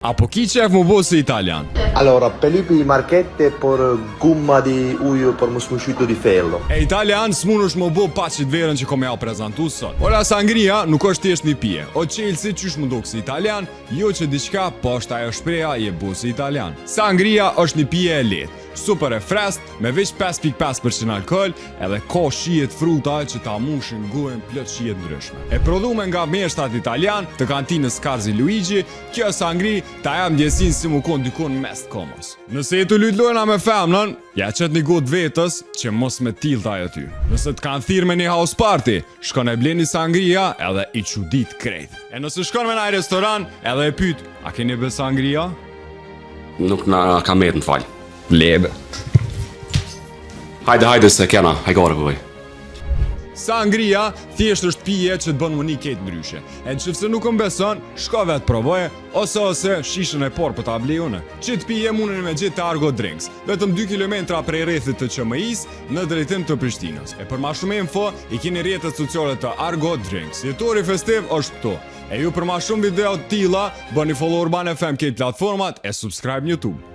Apo ki qef mu bo si italian? Allora, pellipi di marchette por gumma di ujo për musmushitu di fello. E italian s'mun është mu bo pa që të verën që kom ja o prezentu sot. Ora sangria nuk është thjesht një pije. O Chelsea qysh mu do kësi italian, jo që diçka po është ajo shpreha je bo si italian. Sangria është një pije e letë, super e frest, me veç 5.5% alkohol, edhe ka shijet fruta që ta mushin guhen plot shijet ndryshme. E prodhume nga meshtat italian të kantinës Scarzi Luigi, kjo sangri ta jam ndjesin si mu kon dykon mes të komos. Nëse e të lujtlojna me femnën, ja qët një god vetës që mos me tilta e ty. Nëse të kanë thirë me një house party, shkon e bleni sangria edhe i qudit krejt. E nëse shkon me naj restoran edhe e pyt, a keni bë sangria? Nuk na ka met në falj. Lebe. Hajde se kena, hajgore pëvoj. Sangria thjesht është pije që të bën më një ketë ndryshe. E nëse nuk më beson, shko vetë provoje, ose shishën e por për ta blejune. Qit pije mundën me gjetë të Argo Drinks, vetëm 2 km prej rrethit të QMI-s në drejtim të Prishtinës. E për ma shumë info, i keni rrjetet sociale të Argo Drinks. Jetori festiv është këto. E ju për ma shumë video të tilla, bëni follow Urban FM këtë platformat e subscribe në YouTube.